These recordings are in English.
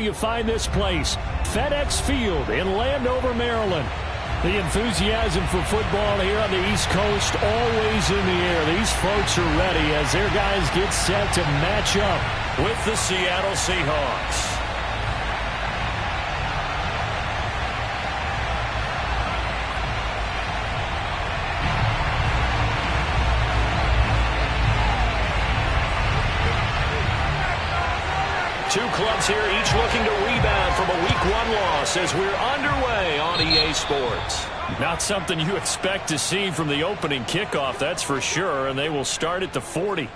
you find this place. FedEx Field in Landover, Maryland. The enthusiasm for football here on the East Coast always in the air. These folks are ready as their guys get set to match up with the Seattle Seahawks. Two clubs here, each looking to rebound from a Week 1 loss as we're underway on EA Sports. Not something you expect to see from the opening kickoff, that's for sure, and they will start at the 40.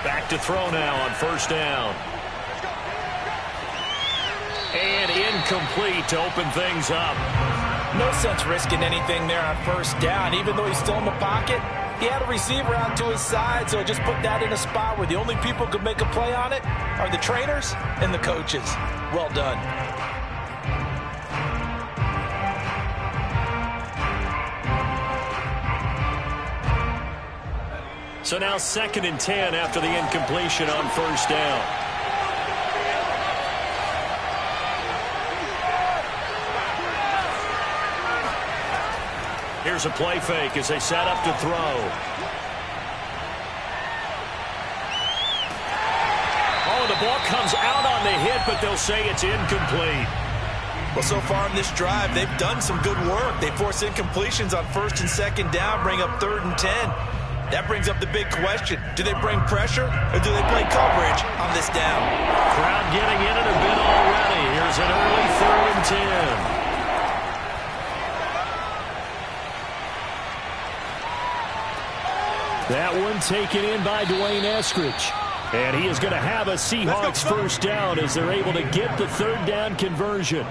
Back to throw now on first down. And incomplete to open things up. No sense risking anything there on first down. Even though he's still in the pocket, he had a receiver out to his side, so just put that in a spot where the only people who could make a play on it are the trainers and the coaches. Well done. So now 2nd and 10 after the incompletion on first down. Here's a play fake as they set up to throw. Oh, the ball comes out on the hit, but they'll say it's incomplete. Well, so far in this drive, they've done some good work. They force incompletions on 1st and 2nd down, bring up 3rd and 10. That brings up the big question. Do they bring pressure or do they play coverage on this down? Crowd getting in it a bit already. Here's an early 3rd and 10. That one taken in by Dwayne Eskridge. And he is going to have a Seahawks first down as they're able to get the 3rd down conversion.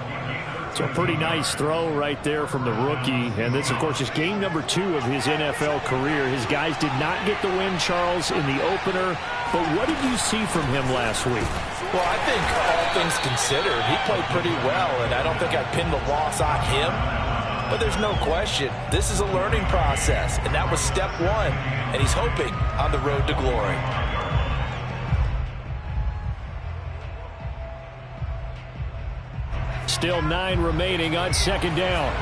So a pretty nice throw right there from the rookie. And this, of course, is game number 2 of his NFL career. His guys did not get the win, Charles, in the opener. But what did you see from him last week? Well, I think all things considered, he played pretty well. And I don't think I'd pin the loss on him. But there's no question. This is a learning process. And that was step 1. And he's hoping on the road to glory. Still 9 remaining on 2nd down.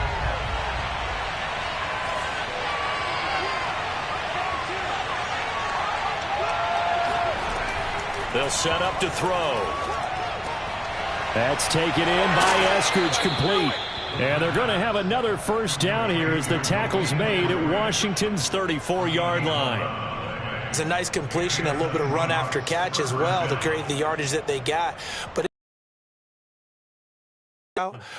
They'll set up to throw. That's taken in by Eskridge, complete. And they're going to have another first down here as the tackle's made at Washington's 34-yard line. It's a nice completion and a little bit of run after catch as well to create the yardage that they got. But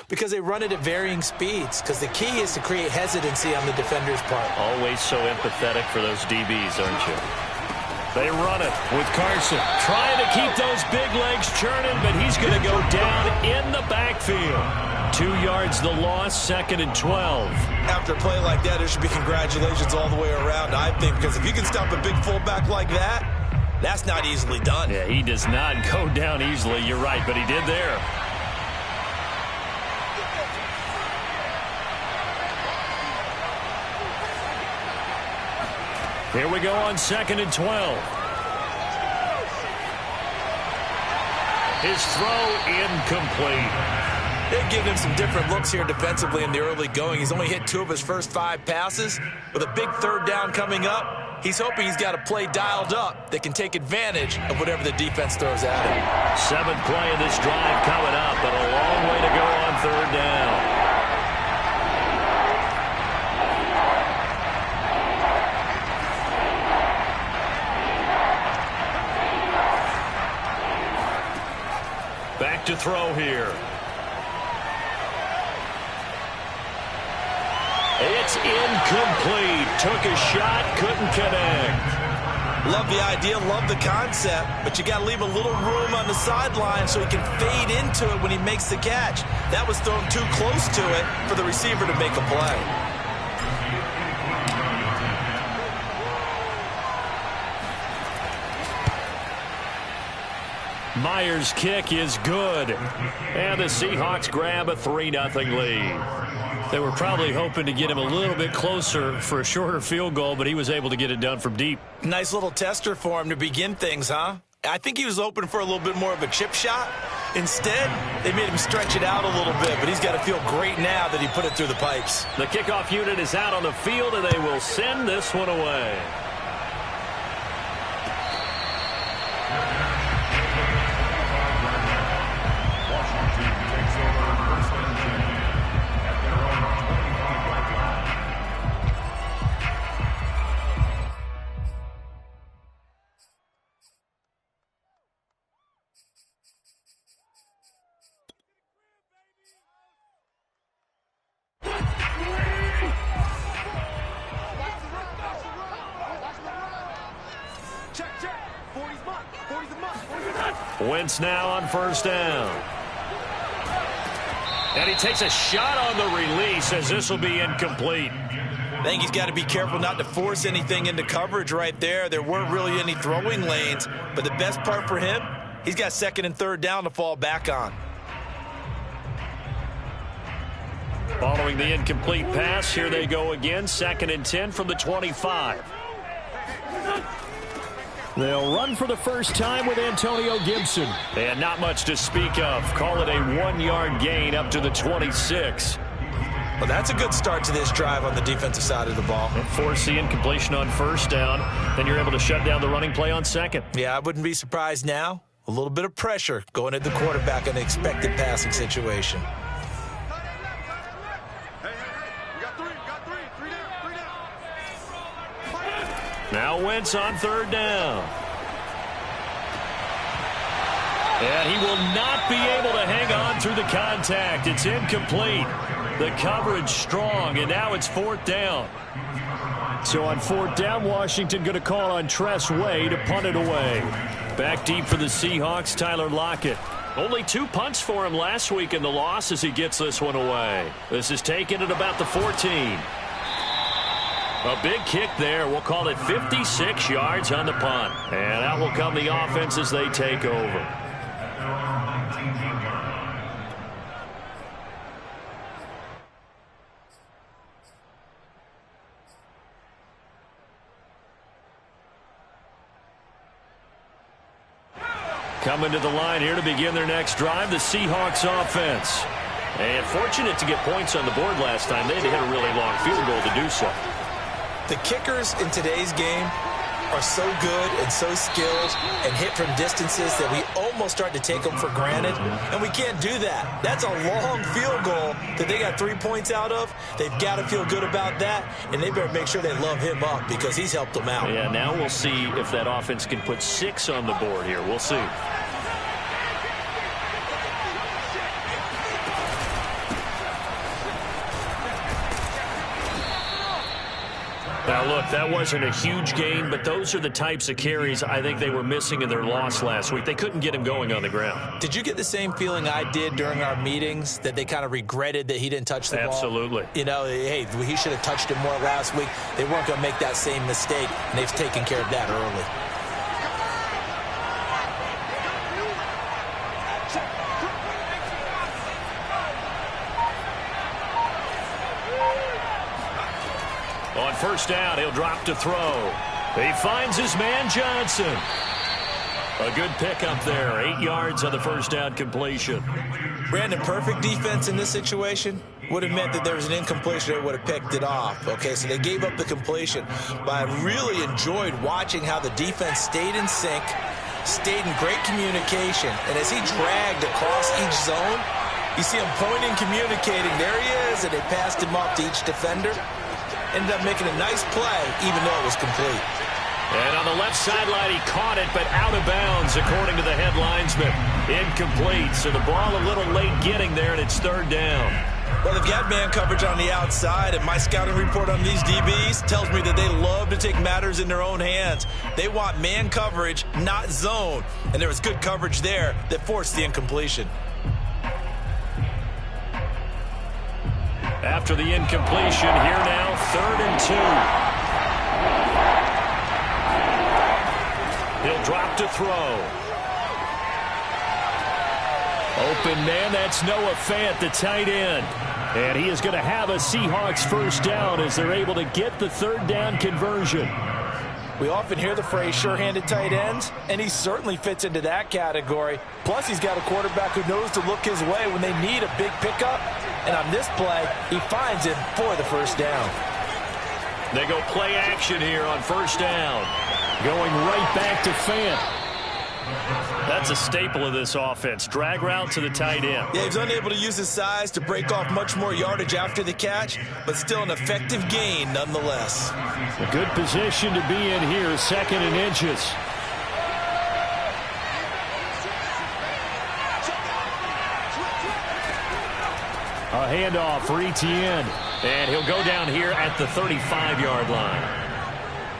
because they run it at varying speeds, because the key is to create hesitancy on the defender's part. Always so empathetic for those DBs, aren't you? They run it with Carson, trying to keep those big legs churning, but he's going to go down in the backfield. 2 yards the loss, 2nd and 12. After a play like that, there should be congratulations all the way around, I think, because if you can stop a big fullback like that, that's not easily done. Yeah, he does not go down easily, you're right, but he did there. Here we go on 2nd and 12. His throw incomplete. They've given him some different looks here defensively in the early going. He's only hit 2 of his first 5 passes. With a big 3rd down coming up, he's hoping he's got a play dialed up that can take advantage of whatever the defense throws at him. 7th play of this drive coming up, but a long way to go on 3rd down. Back to throw here. It's incomplete. Took a shot, couldn't connect. Love the idea, love the concept, but you got to leave a little room on the sideline so he can fade into it when he makes the catch. That was thrown too close to it for the receiver to make a play. Myers' kick is good. And the Seahawks grab a 3-0 lead. They were probably hoping to get him a little bit closer for a shorter field goal, but he was able to get it done from deep. Nice little tester for him to begin things, huh? I think he was hoping for a little bit more of a chip shot. Instead, they made him stretch it out a little bit, but he's got to feel great now that he put it through the pipes. The kickoff unit is out on the field, and they will send this one away. Wentz now on first down. And he takes a shot on the release as this will be incomplete. I think he's got to be careful not to force anything into coverage right there. There weren't really any throwing lanes, but the best part for him, he's got second and third down to fall back on. Following the incomplete pass, here they go again, 2nd and 10 from the 25. They'll run for the first time with Antonio Gibson. And not much to speak of. Call it a 1-yard gain up to the 26. Well, that's a good start to this drive on the defensive side of the ball. And force the incompletion on first down. Then you're able to shut down the running play on second. Yeah, I wouldn't be surprised now. A little bit of pressure going at the quarterback in the expected passing situation. Now Wentz on third down. And he will not be able to hang on through the contact. It's incomplete. The coverage strong, and now it's 4th down. So on 4th down, Washington going to call on Tress Way to punt it away. Back deep for the Seahawks, Tyler Lockett. Only 2 punts for him last week in the loss as he gets this one away. This is taken at about the 14. A big kick there. We'll call it 56 yards on the punt. And out will come the offense as they take over. Coming to the line here to begin their next drive, the Seahawks offense. And fortunate to get points on the board last time. They had to hit a really long field goal to do so. The kickers in today's game are so good and so skilled and hit from distances that we almost start to take them for granted, and we can't do that. That's a long field goal that they got 3 points out of. They've got to feel good about that, and they better make sure they love him up because he's helped them out. Yeah, now we'll see if that offense can put 6 on the board here. We'll see. Now, look, that wasn't a huge gain, but those are the types of carries I think they were missing in their loss last week. They couldn't get him going on the ground. Did you get the same feeling I did during our meetings, that they kind of regretted that he didn't touch the ball? Absolutely. You know, hey, he should have touched it more last week. They weren't going to make that same mistake, and they've taken care of that early. On first down, he'll drop to throw. He finds his man, Johnson. A good pickup there. 8 yards on the first down completion. Brandon, perfect defense in this situation would have meant that there was an incompletion that would have picked it off. Okay, so they gave up the completion. But I really enjoyed watching how the defense stayed in sync, stayed in great communication. And as he dragged across each zone, you see him pointing, communicating. There he is, and they passed him off to each defender. Ended up making a nice play, even though it was complete. And on the left sideline, he caught it, but out of bounds, according to the head linesman. Incomplete, so the ball a little late getting there, and it's third down. Well, they've got man coverage on the outside, and my scouting report on these DBs tells me that they love to take matters in their own hands. They want man coverage, not zone. And there was good coverage there that forced the incompletion. After the incompletion, here now, 3rd and 2. He'll drop to throw. Open man, that's Noah Fant, the tight end. And he is going to have a Seahawks first down as they're able to get the third down conversion. We often hear the phrase sure-handed tight ends, and he certainly fits into that category. Plus, he's got a quarterback who knows to look his way when they need a big pickup. And on this play, he finds him for the first down. They go play action here on first down. Going right back to Fant. That's a staple of this offense. Drag route to the tight end. Yeah, he's unable to use his size to break off much more yardage after the catch, but still an effective gain nonetheless. A good position to be in here, 2nd and inches. A handoff for Etienne. And he'll go down here at the 35-yard line.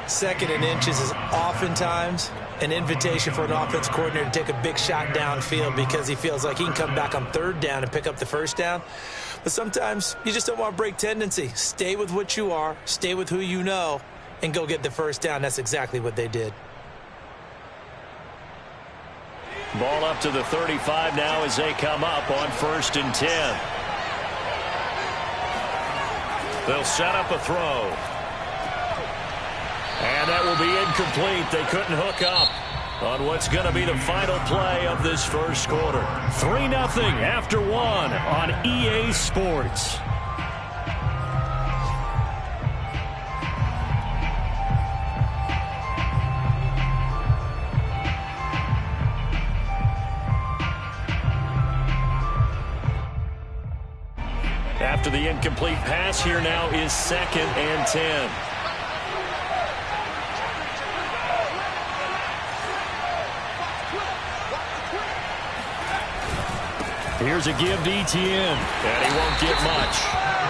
2nd and inches is oftentimes an invitation for an offense coordinator to take a big shot downfield because he feels like he can come back on 3rd down and pick up the first down. But sometimes you just don't want to break tendency. Stay with what you are, stay with who you know, and go get the first down. That's exactly what they did. Ball up to the 35 now as they come up on 1st and 10. They'll set up a throw. And that will be incomplete. They couldn't hook up on what's going to be the final play of this first quarter. 3-0 after 1 on EA Sports. After the incomplete pass, here now is 2nd and 10. Here's a give to Etienne, and he won't get much.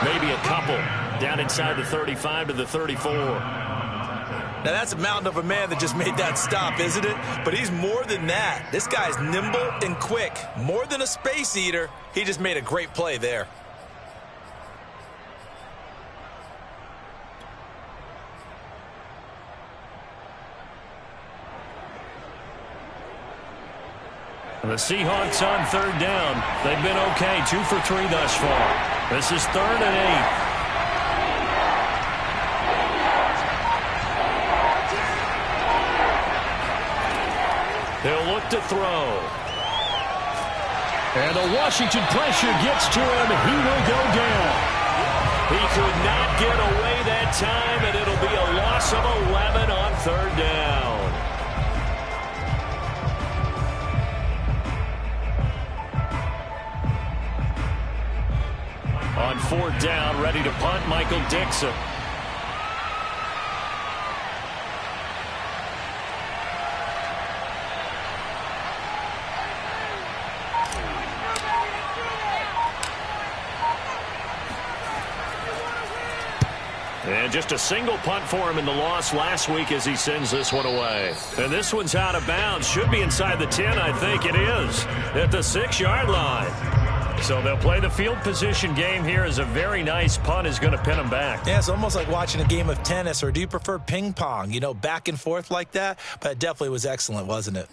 Maybe a couple. Down inside the 35 to the 34. Now, that's a mountain of a man that just made that stop, isn't it? But he's more than that. This guy's nimble and quick. More than a space eater. He just made a great play there. The Seahawks on 3rd down. They've been okay, 2 for 3 thus far. This is 3rd and 8. He'll look to throw. And the Washington pressure gets to him. He will go down. He could not get away that time, and it'll be a loss of 11 on 3rd down. On 4th down, ready to punt, Michael Dixon. And just a single punt for him in the loss last week as he sends this one away. And this one's out of bounds. Should be inside the 10, I think it is, at the 6-yard line. So they'll play the field position game here as a very nice punt is going to pin them back. Yeah, it's almost like watching a game of tennis, or do you prefer ping pong? You know, back and forth like that. But it definitely was excellent, wasn't it?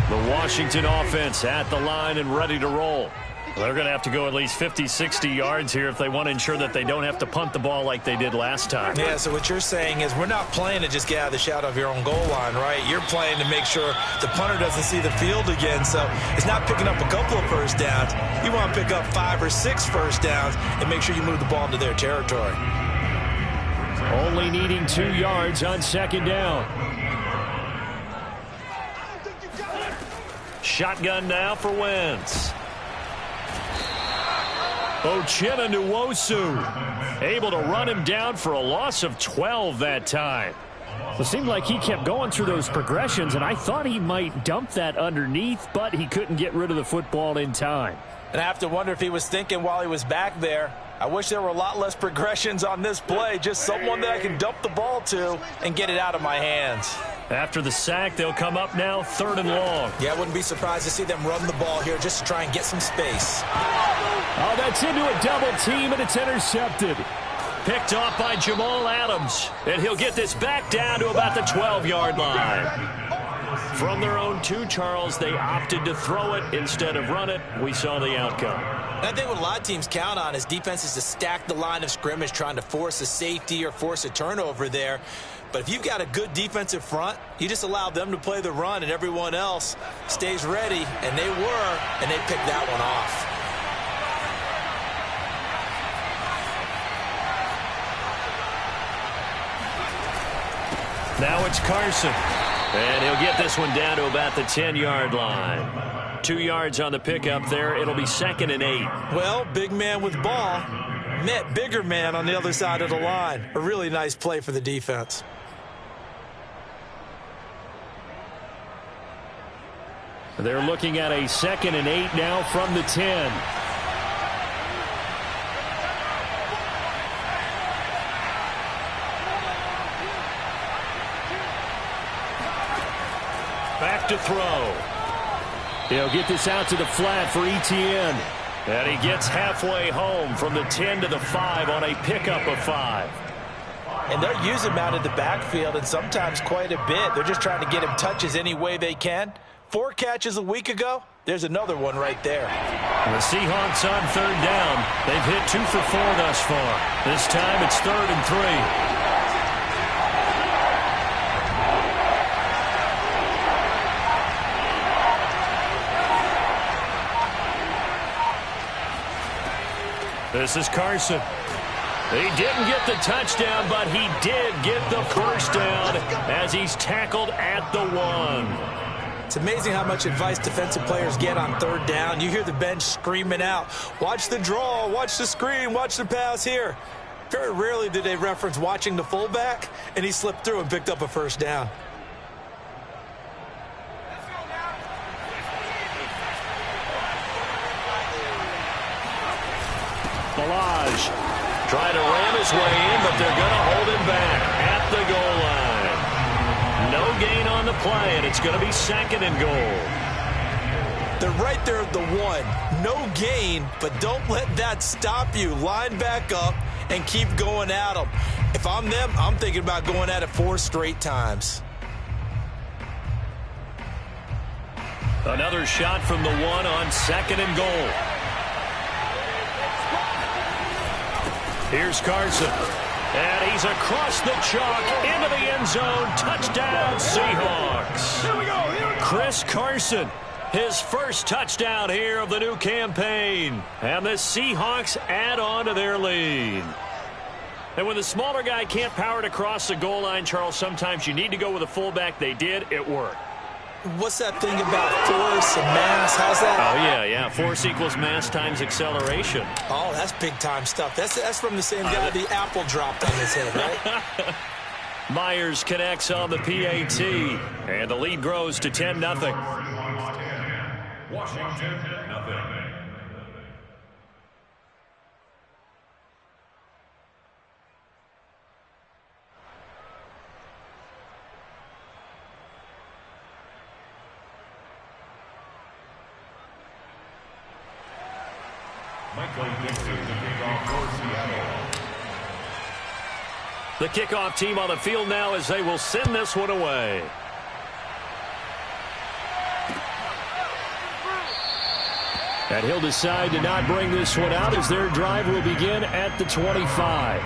The Washington offense at the line and ready to roll. They're going to have to go at least 50, 60 yards here if they want to ensure that they don't have to punt the ball like they did last time. Yeah, so what you're saying is we're not playing to just get out of the shadow of your own goal line, right? You're playing to make sure the punter doesn't see the field again. So it's not picking up a couple of first downs. You want to pick up 5 or 6 first downs and make sure you move the ball into their territory. Only needing 2 yards on 2nd down. Shotgun now for Wentz. Uchenna Nwosu able to run him down for a loss of 12 that time. It seemed like he kept going through those progressions, and I thought he might dump that underneath, but he couldn't get rid of the football in time. And I have to wonder if he was thinking while he was back there, I wish there were a lot less progressions on this play, just someone that I can dump the ball to and get it out of my hands. After the sack, they'll come up now 3rd and long. Yeah, I wouldn't be surprised to see them run the ball here just to try and get some space. Oh, that's into a double team, and it's intercepted. picked off by Jamal Adams. And he'll get this back down to about the 12-yard line. From their own 2, Charles, they opted to throw it instead of run it. We saw the outcome. I think what a lot of teams count on is defenses to stack the line of scrimmage, trying to force a safety or force a turnover there. But if you've got a good defensive front, you just allow them to play the run and everyone else stays ready, and they were, and they picked that one off. Now it's Carson. And he'll get this one down to about the 10-yard line. 2 yards on the pickup there. It'll be 2nd and 8. Well, big man with ball met bigger man on the other side of the line. A really nice play for the defense. They're looking at a 2nd and 8 now from the 10. Back to throw. He'll get this out to the flat for Etienne. And he gets halfway home from the 10 to the 5 on a pickup of 5. And they'll use him out of the backfield, and sometimes quite a bit. They're just trying to get him touches any way they can. 4 catches a week ago. There's another one right there. The Seahawks on 3rd down. They've hit 2 for 4 thus far. This time it's 3rd and 3. This is Carson. He didn't get the touchdown, but he did get the first down as he's tackled at the 1. It's amazing how much advice defensive players get on 3rd down. You hear the bench screaming out, watch the draw, watch the screen, watch the pass here. Very rarely do they reference watching the fullback, and he slipped through and picked up a first down. Balaj trying to ram his way in, but they're going to hold him back at the goal line. No gain on the play, and it's going to be 2nd and goal. They're right there at the 1. No gain, but don't let that stop you. Line back up and keep going at them. If I'm them, I'm thinking about going at it 4 straight times. Another shot from the 1 on 2nd and goal. Here's Carson. And he's across the chalk into the end zone. Touchdown, Seahawks. Here we go. Chris Carson, his first touchdown here of the new campaign. And the Seahawks add on to their lead. And when the smaller guy can't power it across the goal line, Charles, sometimes you need to go with a fullback. They did. It worked. What's that thing about force and mass? How's that? Oh, yeah. Force equals mass times acceleration. Oh, that's big-time stuff. That's from the same guy the apple dropped on his head, right? Myers connects on the PAT, and the lead grows to 10-0. Washington, 0. The kickoff team on the field now as they will send this one away. And he'll decide to not bring this one out as their drive will begin at the 25.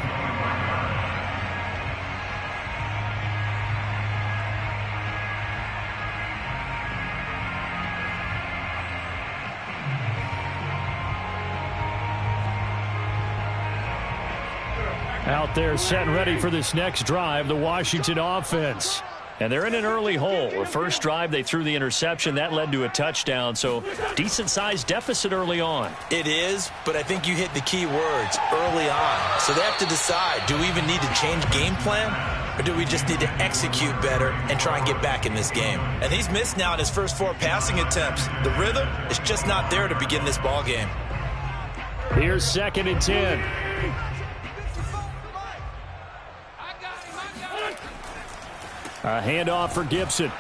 Out there set and ready for this next drive, the Washington offense. And they're in an early hole. The first drive, they threw the interception. That led to a touchdown, so decent-sized deficit early on. It is, but I think you hit the key words, early on. So they have to decide, do we even need to change game plan, or do we just need to execute better and try and get back in this game? And he's missed now in his first 4 passing attempts. The rhythm is just not there to begin this ball game. Here's 2nd and 10. A handoff for Gibson.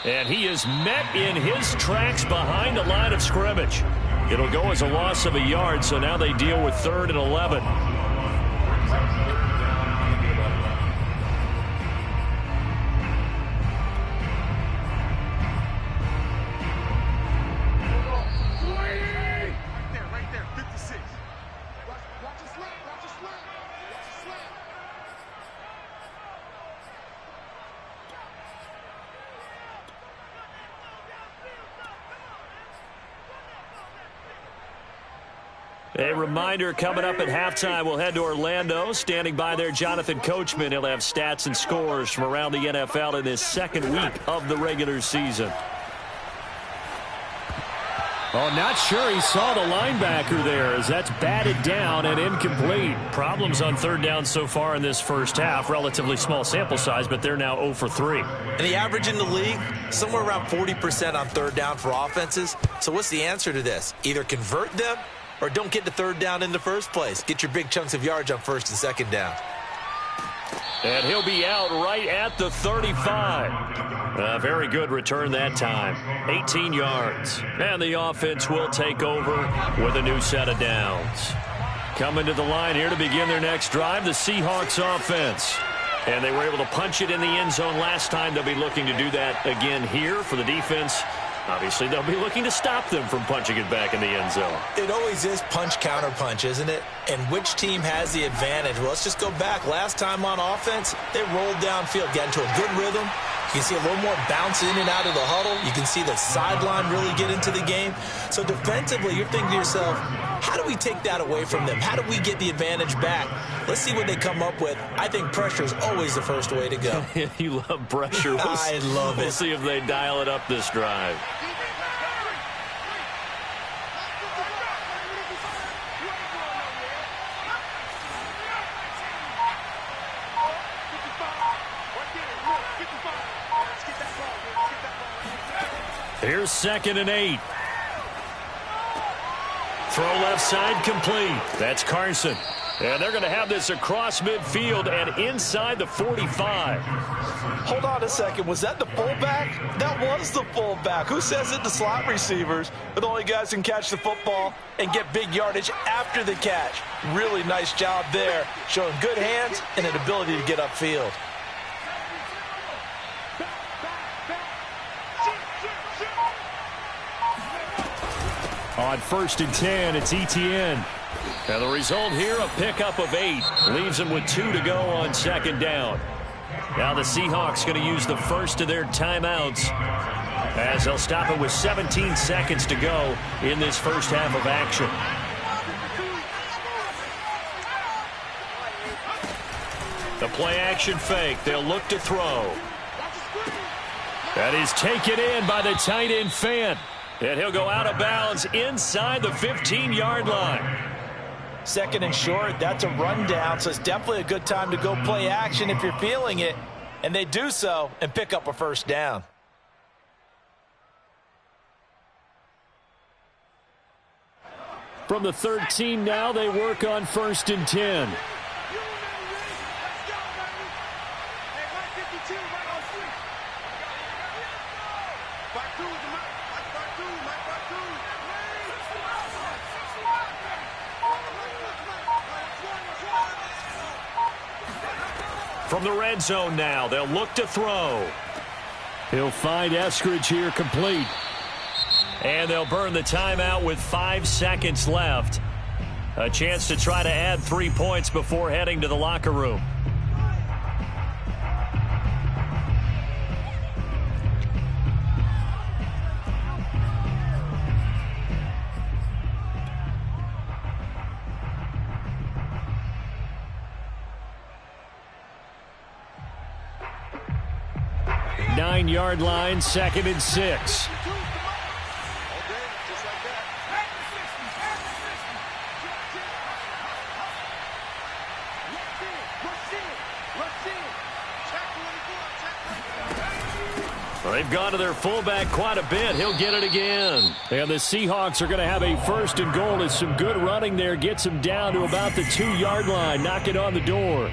And he is met in his tracks behind the line of scrimmage. It'll go as a loss of a yard, so now they deal with 3rd and 11. A reminder, coming up at halftime, we'll head to Orlando. Standing by there, Jonathan Coachman. He'll have stats and scores from around the NFL in this second week of the regular season. Oh, not sure he saw the linebacker there as that's batted down and incomplete. Problems on third down so far in this first half. Relatively small sample size, but they're now 0 for 3. And the average in the league, somewhere around 40% on third down for offenses. So what's the answer to this? Either convert them or don't get to third down in the first place. Get your big chunks of yards on first and second down. And he'll be out right at the 35. A very good return that time. 18 yards. And the offense will take over with a new set of downs. Coming to the line here to begin their next drive, the Seahawks offense. And they were able to punch it in the end zone last time. They'll be looking to do that again here for the defense. Obviously, they'll be looking to stop them from punching it back in the end zone. It always is punch-counter-punch, isn't it? And which team has the advantage? Well, let's just go back. Last time on offense, they rolled downfield, got into a good rhythm. You can see a little more bounce in and out of the huddle. You can see the sideline really get into the game. So defensively, you're thinking to yourself, how do we take that away from them? How do we get the advantage back? Let's see what they come up with. I think pressure is always the first way to go. You love pressure. I love it. We'll see if they dial it up this drive. Here's 2nd and 8. Throw left side complete. That's Carson. And they're going to have this across midfield and inside the 45. Hold on a second. Was that the fullback? That was the fullback. Who says it? The slot receivers are the only guys who can catch the football and get big yardage after the catch. Really nice job there, showing good hands and an ability to get upfield. On 1st and 10, it's ETN. And the result here, a pickup of 8. Leaves them with 2 to go on 2nd down. Now the Seahawks going to use the first of their timeouts as they'll stop it with 17 seconds to go in this first half of action. The play action fake. They'll look to throw. That is taken in by the tight end Fant. And he'll go out of bounds inside the 15-yard line. 2nd and short, that's a rundown, so it's definitely a good time to go play action if you're feeling it. And they do so and pick up a first down. From the 13 now, they work on 1st and 10. From the red zone now, they'll look to throw. He'll find Eskridge here complete. And they'll burn the timeout with 5 seconds left. A chance to try to add 3 points before heading to the locker room. Nine-yard line, 2nd and 6. They've gone to their fullback quite a bit. He'll get it again. And the Seahawks are going to have a 1st and goal as some good running there gets them down to about the 2-yard line. Knock it on the door.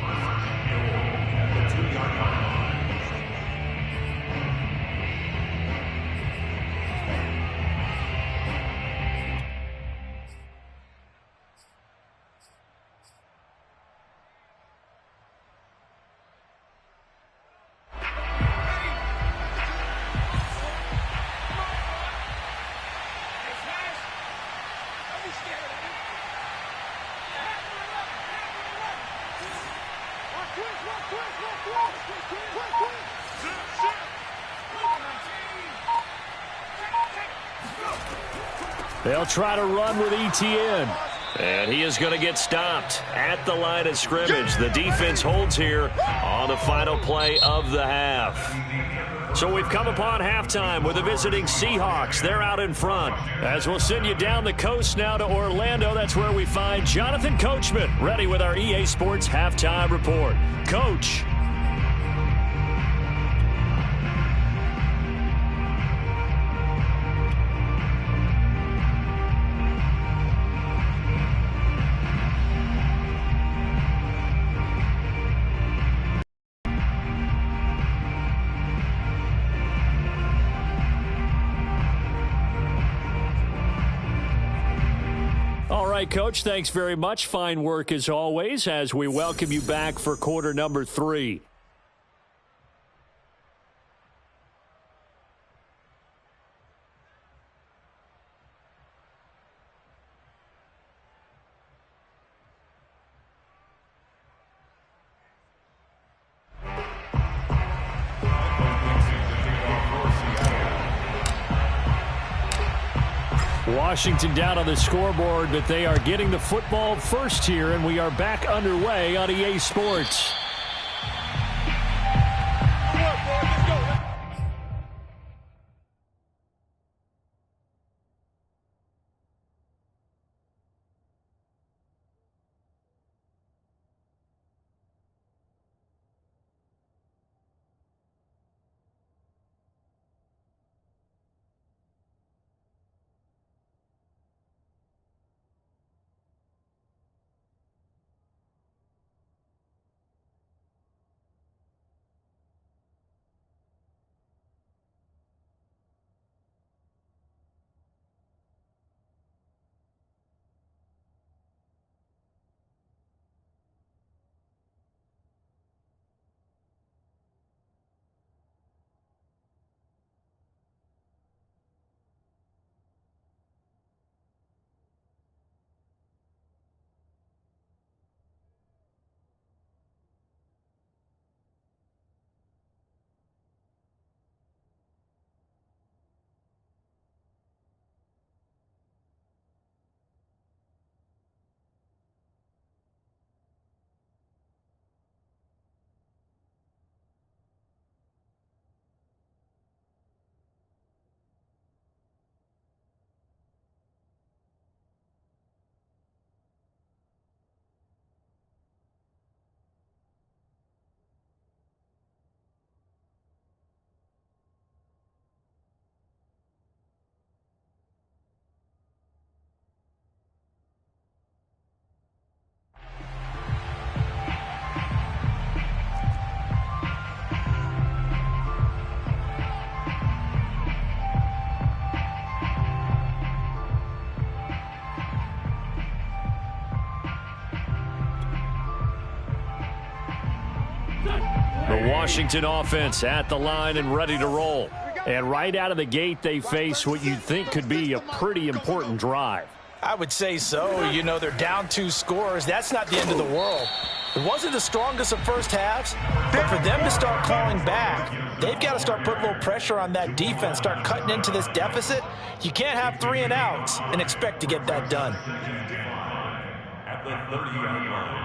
They'll try to run with ETN. And he is going to get stopped at the line of scrimmage. The defense holds here on the final play of the half. So we've come upon halftime with the visiting Seahawks. They're out in front. As we'll send you down the coast now to Orlando, that's where we find Jonathan Coachman, ready with our EA Sports halftime report. Coach. All right, Coach, thanks very much. Fine work as always as we welcome you back for quarter number 3. Washington down on the scoreboard, but they are getting the football first here, and we are back underway on EA Sports. The Washington offense at the line and ready to roll. And right out of the gate, they face what you'd think could be a pretty important drive. I would say so. You know, they're down 2 scores. That's not the end of the world. It wasn't the strongest of first halves, but for them to start clawing back, they've got to start putting a little pressure on that defense, start cutting into this deficit. You can't have 3 and outs and expect to get that done. At the 30-yard line.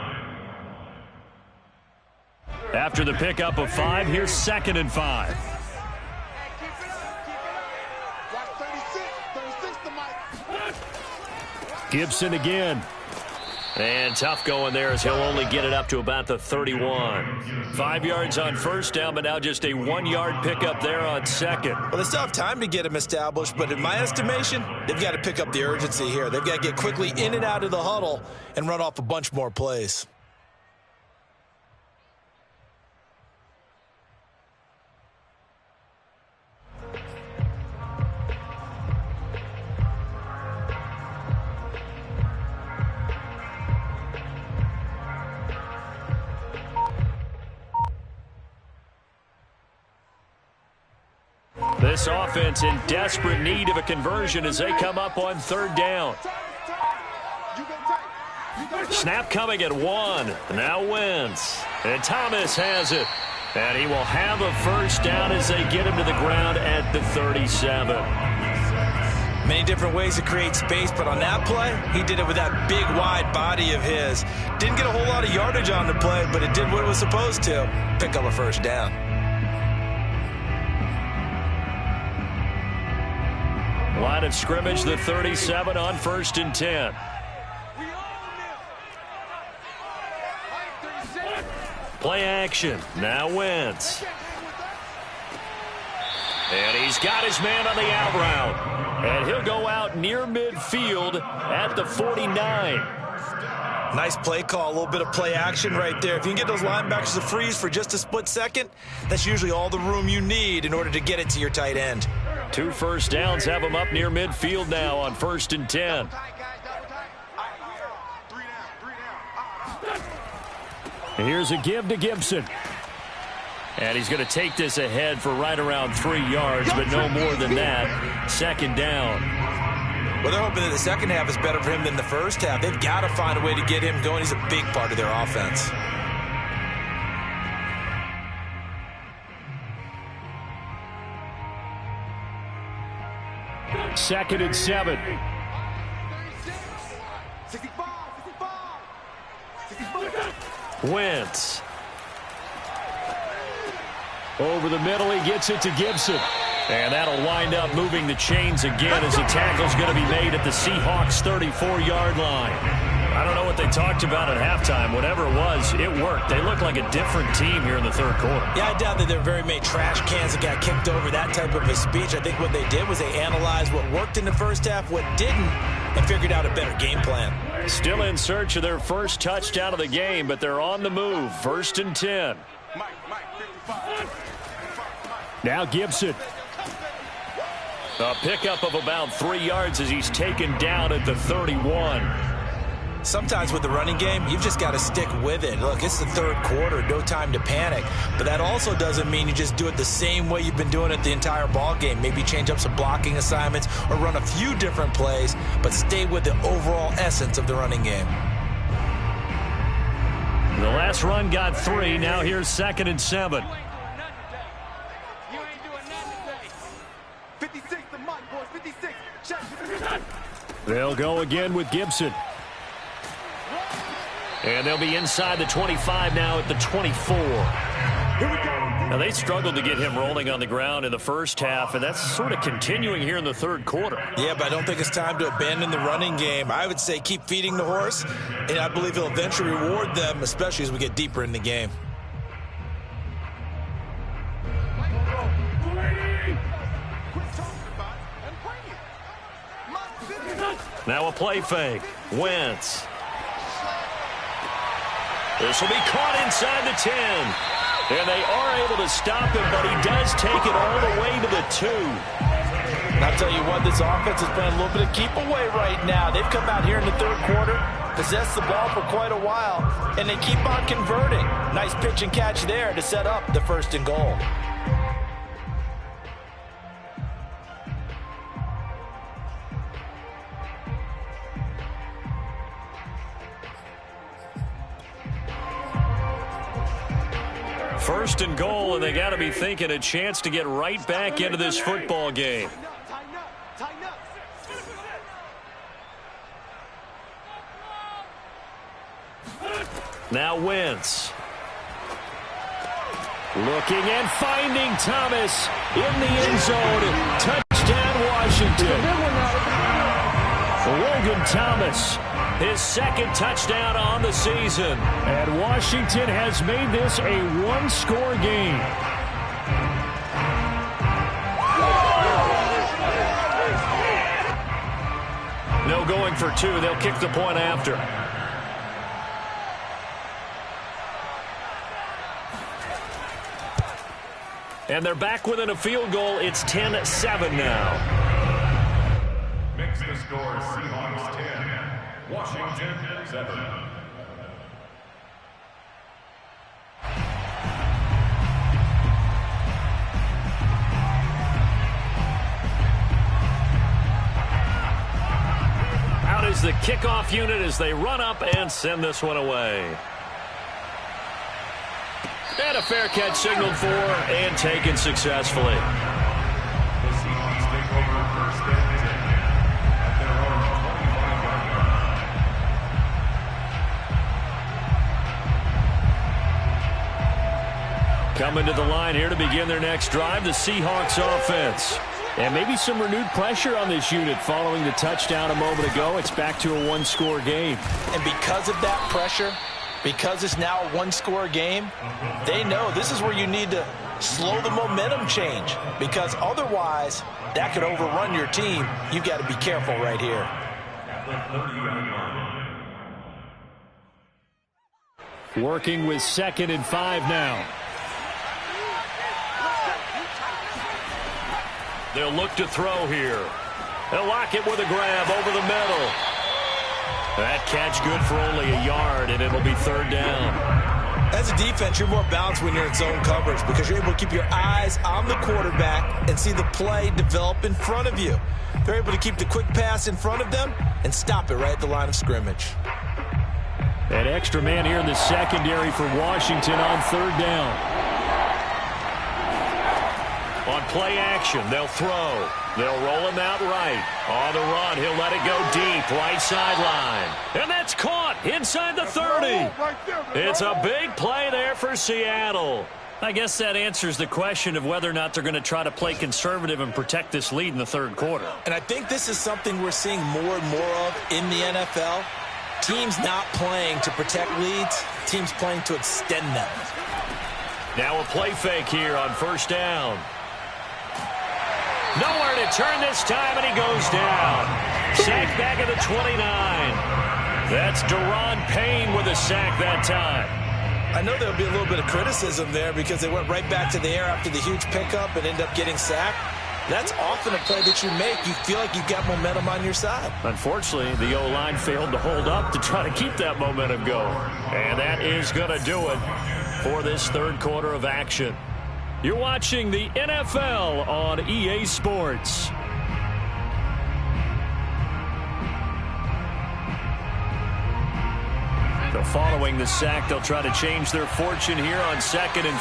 After the pickup of 5, here's 2nd and 5. Gibson again. And tough going there as he'll only get it up to about the 31. 5 yards on first down, but now just a 1-yard pickup there on 2nd. Well, they still have time to get him established, but in my estimation, they've got to pick up the urgency here. They've got to get quickly in and out of the huddle and run off a bunch more plays. This offense in desperate need of a conversion as they come up on 3rd down. Snap coming at 1. Now Wentz. And Thomas has it. And he will have a first down as they get him to the ground at the 37. Many different ways to create space, but on that play, he did it with that big, wide body of his. Didn't get a whole lot of yardage on the play, but it did what it was supposed to. Pick up a first down. Line of scrimmage, the 37 on 1st and 10. Play action. Now Wentz. And he's got his man on the out route. And he'll go out near midfield at the 49. Nice play call, a little bit of play action right there. If you can get those linebackers to freeze for just a split second, that's usually all the room you need in order to get it to your tight end. 2 first downs have him up near midfield now on 1st and 10. Here's a give to Gibson. And he's going to take this ahead for right around 3 yards, but no more than that. 2nd down. Well, they're hoping that the second half is better for him than the first half. They've got to find a way to get him going. He's a big part of their offense. Second and 7. Wentz. Over the middle, he gets it to Gibson. And that'll wind up moving the chains again as the tackle's going to be made at the Seahawks 34-yard line. I don't know what they talked about at halftime. Whatever it was, it worked. They look like a different team here in the 3rd quarter. Yeah, I doubt that there were very many trash cans that got kicked over, that type of a speech. I think what they did was they analyzed what worked in the first half, what didn't, and figured out a better game plan. Still in search of their first touchdown of the game, but they're on the move. 1st and 10. Now Gibson. A pickup of about 3 yards as he's taken down at the 31. Sometimes with the running game, you've just got to stick with it. Look, it's the 3rd quarter, no time to panic. But that also doesn't mean you just do it the same way you've been doing it the entire ball game. Maybe change up some blocking assignments or run a few different plays, but stay with the overall essence of the running game. The last run got 3. Now here's 2nd and 7. They'll go again with Gibson. And they'll be inside the 25 now at the 24. Now, they struggled to get him rolling on the ground in the first half, and that's sort of continuing here in the 3rd quarter. Yeah, but I don't think it's time to abandon the running game. I would say keep feeding the horse, and I believe he'll eventually reward them, especially as we get deeper in the game. Now a play fake. Wentz. This will be caught inside the 10. And they are able to stop him, but he does take it all the way to the 2. And I'll tell you what, this offense is playing a little bit of keep away right now. They've come out here in the 3rd quarter, possessed the ball for quite a while, and they keep on converting. Nice pitch and catch there to set up the 1st and goal. First and goal, and they got to be thinking a chance to get right back into this football game. Now Wentz. Looking and finding Thomas in the end zone. Touchdown, Washington. Logan Thomas, his 2nd touchdown on the season. And Washington has made this a 1-score game. No going for 2. They'll kick the point after. And they're back within a field goal. It's 10-7 now. Makes the score Seahawks 10, Washington 7. Out is the kickoff unit as they run up and send this one away. And a fair catch signaled for and taken successfully. The Seahawks take over first and 10 at their own 25-yard line. Coming to the line here to begin their next drive, the Seahawks offense. And maybe some renewed pressure on this unit following the touchdown a moment ago. It's back to a one-score game. And because of that pressure, because it's now a one-score game, they know this is where you need to slow the momentum change, because otherwise that could overrun your team. You've got to be careful right here. Working with 2nd and 5 now. They'll look to throw here. They'll lock it with a grab over the middle. That catch good for only a yard, and it'll be 3rd down. As a defense, you're more balanced when you're in zone coverage because you're able to keep your eyes on the quarterback and see the play develop in front of you. They're able to keep the quick pass in front of them and stop it right at the line of scrimmage. An extra man here in the secondary for Washington on 3rd down. On play action, they'll throw. They'll roll him out right. On the run, he'll let it go deep, right sideline. And that's caught inside the 30. It's a big play there for Seattle. I guess that answers the question of whether or not they're going to try to play conservative and protect this lead in the 3rd quarter. And I think this is something we're seeing more and more of in the NFL. Teams not playing to protect leads, teams playing to extend them. Now a play fake here on 1st down. Nowhere to turn this time, and he goes down. Sack back at the 29. That's Daron Payne with a sack that time. I know there'll be a little bit of criticism there because they went right back to the air after the huge pickup and end up getting sacked. That's often a play that you make. You feel like you've got momentum on your side. Unfortunately, the O-line failed to hold up to try to keep that momentum going. And that is going to do it for this 3rd quarter of action. You're watching the NFL on EA Sports. So following the sack, they'll try to change their fortune here on 2nd and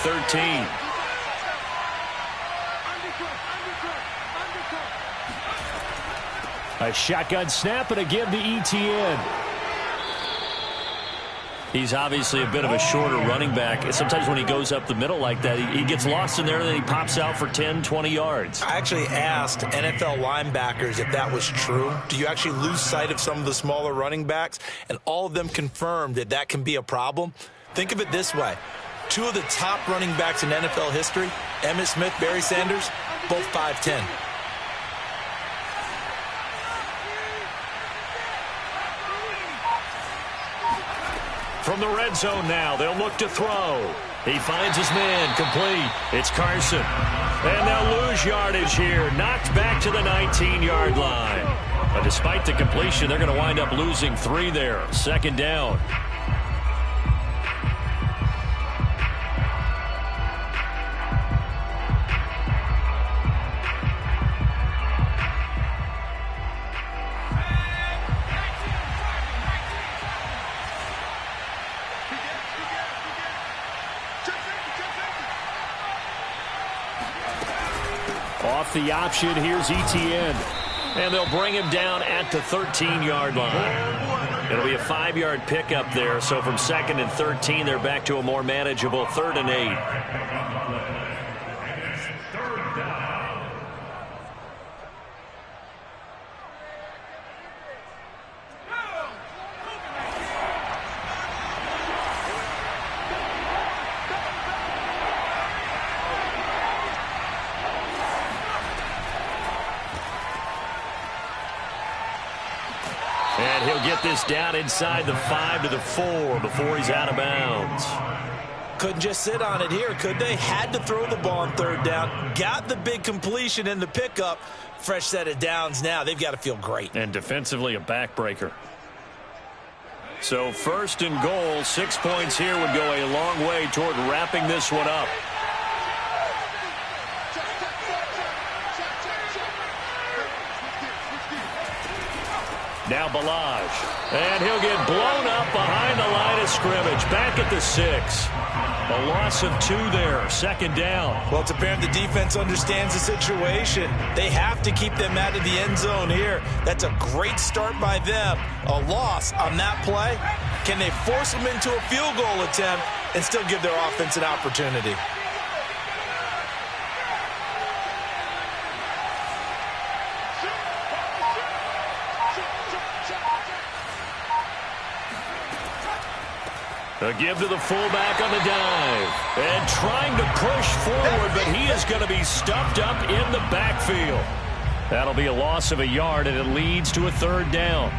13. A shotgun snap and again to Etienne. He's obviously a bit of a shorter running back. Sometimes when he goes up the middle like that, he gets lost in there, and then he pops out for 10, 20 yards. I actually asked NFL linebackers if that was true. Do you actually lose sight of some of the smaller running backs? And all of them confirmed that that can be a problem. Think of it this way. 2 of the top running backs in NFL history, Emmitt Smith, Barry Sanders, both 5'10". From the red zone now, they'll look to throw. He finds his man, complete. It's Carson. And they'll lose yardage here, knocked back to the 19-yard line. But despite the completion, they're going to wind up losing 3 there. 2nd down. Off the option, here's Etienne. And they'll bring him down at the 13-yard line. It'll be a 5-yard pickup there. So from 2nd and 13, they're back to a more manageable 3rd and 8. And he'll get this down inside the 5 to the 4 before he's out of bounds. Couldn't just sit on it here, could they? Had to throw the ball on 3rd down. Got the big completion in the pickup. Fresh set of downs now. They've got to feel great. And defensively, a backbreaker. So 1st and goal, 6 points here would go a long way toward wrapping this one up. Now Balaj. And he'll get blown up behind the line of scrimmage. Back at the 6. A loss of 2 there. 2nd down. Well, it's apparent the defense understands the situation. They have to keep them out of the end zone here. That's a great start by them. A loss on that play. Can they force them into a field goal attempt and still give their offense an opportunity? A give to the fullback on the dive. And trying to push forward, but he is going to be stuffed up in the backfield. That'll be a loss of a yard, and it leads to a 3rd down.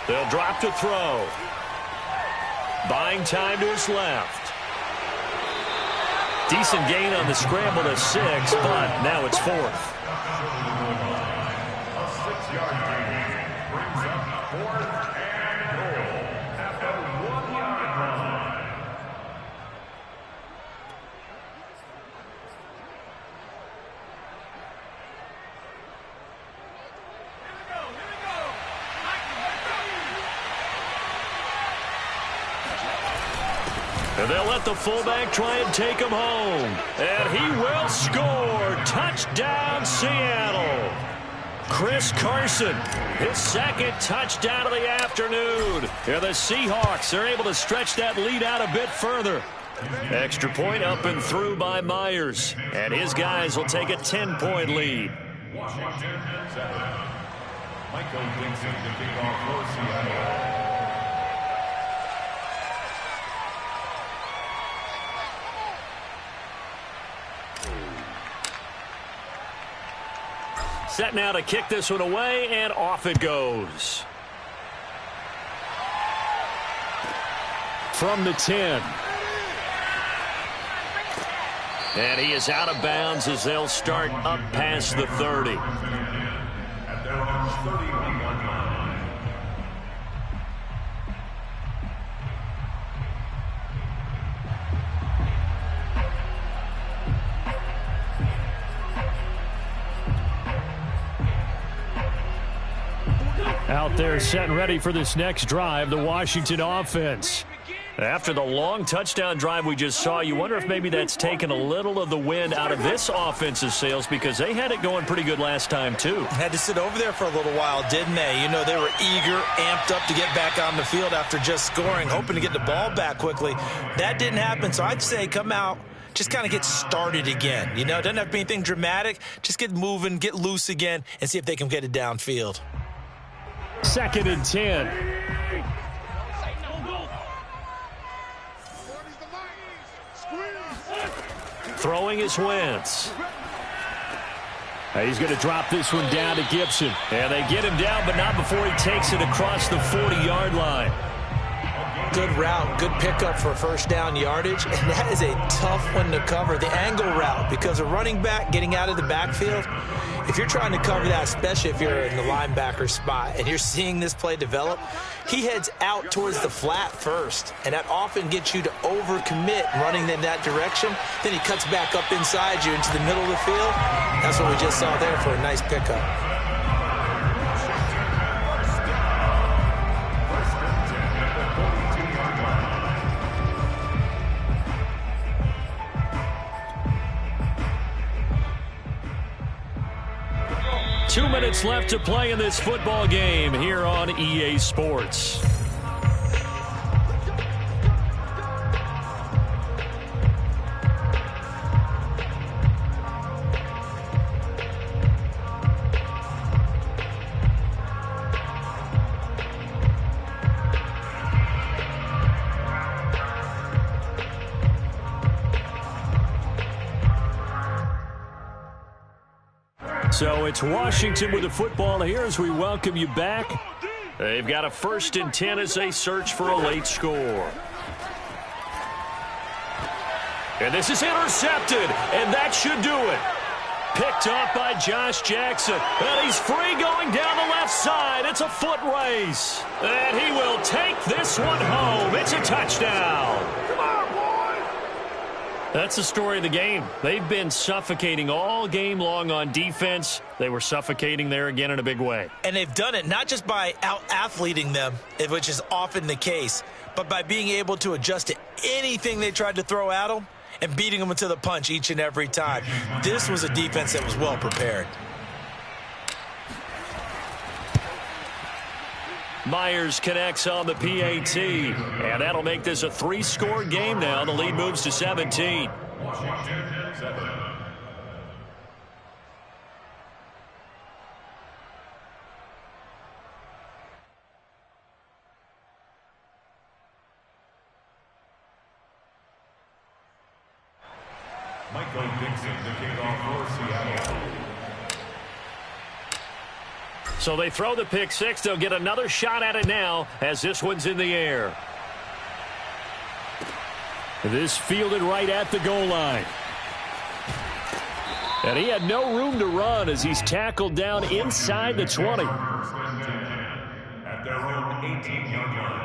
They'll drop to throw. Buying time to his left. Decent gain on the scramble to 6, but now it's 4th. A 6-yard gain brings up 4th and goal at the 1-yard line. And they'll let the fullback try and take him home. And he will score. Touchdown, Seattle. Chris Carson, his 2nd touchdown of the afternoon. And the Seahawks are able to stretch that lead out a bit further. Extra point up and through by Myers. And his guys will take a 10-point lead. Washington 7. Michael Dixon to kick off for Seattle. Set now to kick this one away, and off it goes. From the 10. And he is out of bounds as they'll start up past the 30. At their own 31-yard line. Out there set and ready for this next drive, the Washington offense. After the long touchdown drive we just saw, you wonder if maybe that's taken a little of the wind out of this offense's sails, because they had it going pretty good last time too. Had to sit over there for a little while, didn't they? You know, they were eager, amped up to get back on the field after just scoring, hoping to get the ball back quickly. That didn't happen, so I'd say come out, just kind of get started again. You know, it doesn't have to be anything dramatic. Just get moving, get loose again, and see if they can get it downfield. 2nd and 10. Throwing is Wentz. He's going to drop this one down to Gibson. And they get him down, but not before he takes it across the 40-yard line. Good route, good pickup for first down yardage, and that is a tough one to cover, the angle route, because a running back getting out of the backfield, if you're trying to cover that, especially if you're in the linebacker spot and you're seeing this play develop, he heads out towards the flat first, and that often gets you to overcommit running in that direction. Then he cuts back up inside you into the middle of the field. That's what we just saw there for a nice pickup. 2 minutes left to play in this football game here on EA Sports. So it's Washington with the football here as we welcome you back. They've got a 1st and 10 as they search for a late score. And this is intercepted, and that should do it. Picked up by Josh Jackson. And he's free going down the left side. It's a foot race. And he will take this one home. It's a touchdown. Come on, boy. That's the story of the game. They've been suffocating all game long on defense. They were suffocating there again in a big way. And they've done it not just by out-athleting them, which is often the case, but by being able to adjust to anything they tried to throw at them and beating them to the punch each and every time. This was a defense that was well prepared. Myers connects on the PAT, and that'll make this a 3-score game now. The lead moves to 17. Washington 7. Michael Dixon, the kickoff for Seattle. So they throw the pick six. They'll get another shot at it now as this one's in the air. This fielded right at the goal line. And he had no room to run as he's tackled down inside the 20. At their own 18-yard line.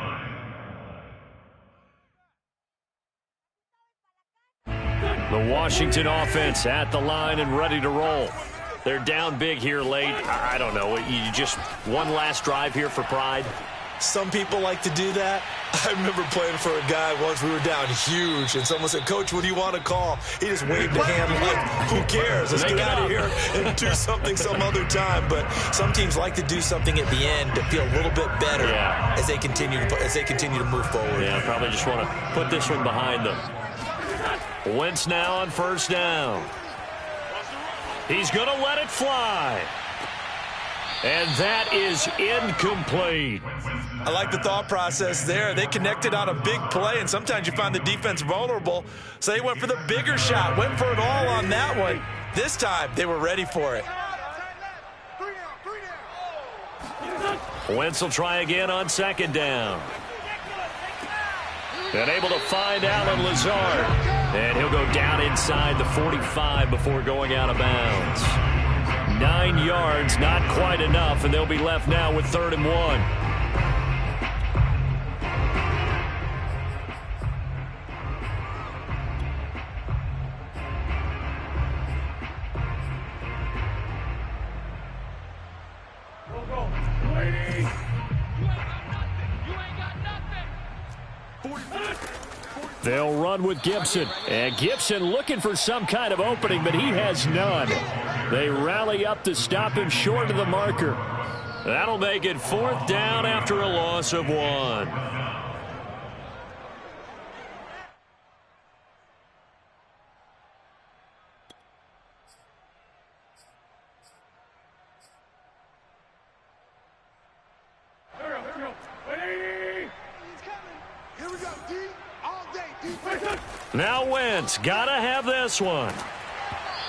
The Washington offense at the line and ready to roll. They're down big here late. I don't know. You just one last drive here for pride. Some people like to do that. I remember playing for a guy once. We were down huge, and someone said, "Coach, what do you want to call?" He just waved a hand like, "Who cares? Let's get out of here and do something some other time." But some teams like to do something at the end to feel a little bit better as they continue to move forward. Yeah, probably just want to put this one behind them. Wentz now on 1st down. He's going to let it fly. And that is incomplete. I like the thought process there. They connected on a big play, and sometimes you find the defense vulnerable. So they went for the bigger shot, went for it all on that one. This time, they were ready for it. Wentz will try again on 2nd down. And able to find Allen Lazard. And he'll go down inside the 45 before going out of bounds. 9 yards, not quite enough, and they'll be left now with 3rd and 1. They'll run with Gibson. And Gibson looking for some kind of opening, but he has none. They rally up to stop him short of the marker. That'll make it 4th down after a loss of 1. Now Wentz, gotta have this one.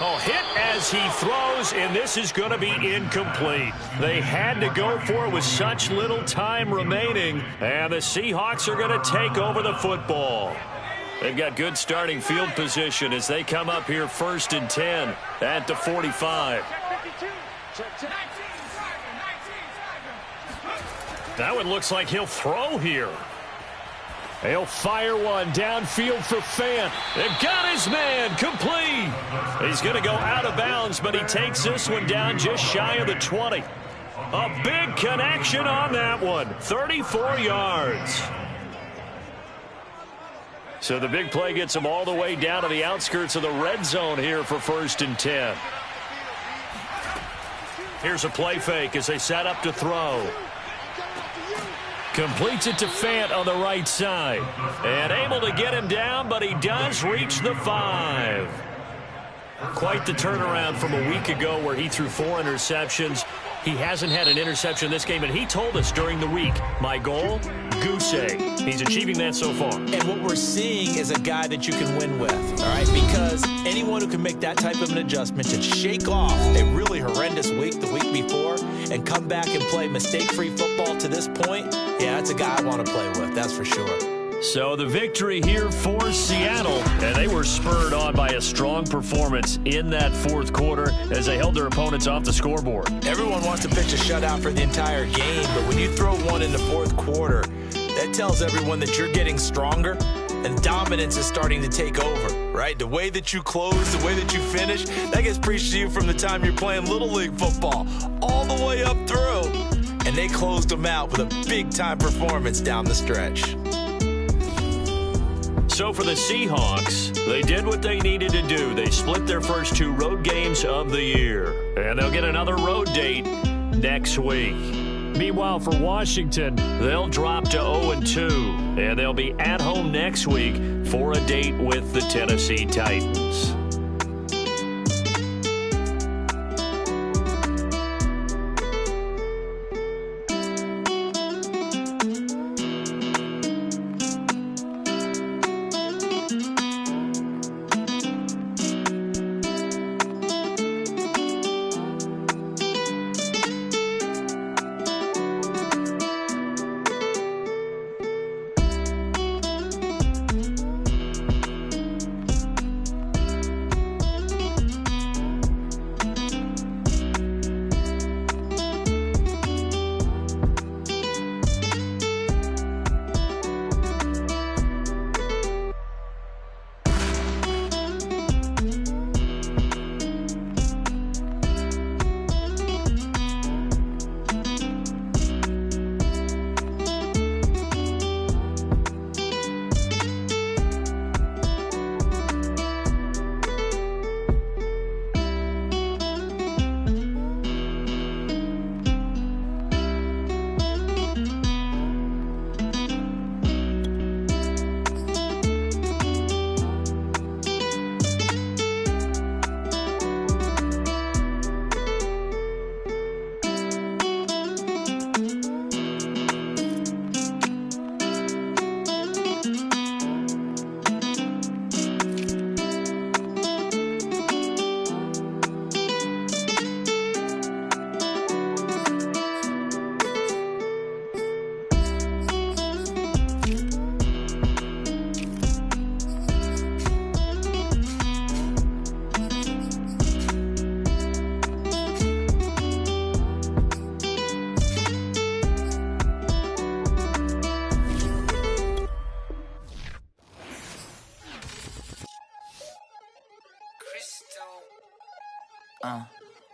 Oh, hit as he throws, and this is going to be incomplete. They had to go for it with such little time remaining, and the Seahawks are going to take over the football. They've got good starting field position as they come up here 1st and 10 at the 45. That one looks like he'll throw here. He'll fire one downfield for Fant. They've got his man complete. He's going to go out of bounds, but he takes this one down just shy of the 20. A big connection on that one. 34 yards. So the big play gets him all the way down to the outskirts of the red zone here for 1st and 10. Here's a play fake as they set up to throw. Completes it to Fant on the right side. And able to get him down, but he does reach the 5. Quite the turnaround from a week ago where he threw 4 interceptions. He hasn't had an interception this game, and he told us during the week, my goal, goose egg. He's achieving that so far. And what we're seeing is a guy that you can win with, all right? Because anyone who can make that type of an adjustment to shake off a really horrendous week the week before and come back and play mistake-free football to this point, yeah, that's a guy I want to play with, that's for sure. So the victory here for Seattle, and they were spurred on by a strong performance in that fourth quarter as they held their opponents off the scoreboard. Everyone wants to pitch a shutout for the entire game, but when you throw one in the fourth quarter, that tells everyone that you're getting stronger and dominance is starting to take over, right? The way that you close, the way that you finish, that gets preached to you from the time you're playing Little League football all the way up through, and they closed them out with a big-time performance down the stretch. So for the Seahawks, they did what they needed to do. They split their first 2 road games of the year, and they'll get another road date next week. Meanwhile, for Washington, they'll drop to 0-2, and they'll be at home next week for a date with the Tennessee Titans.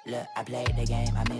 Look, I played the game, I mean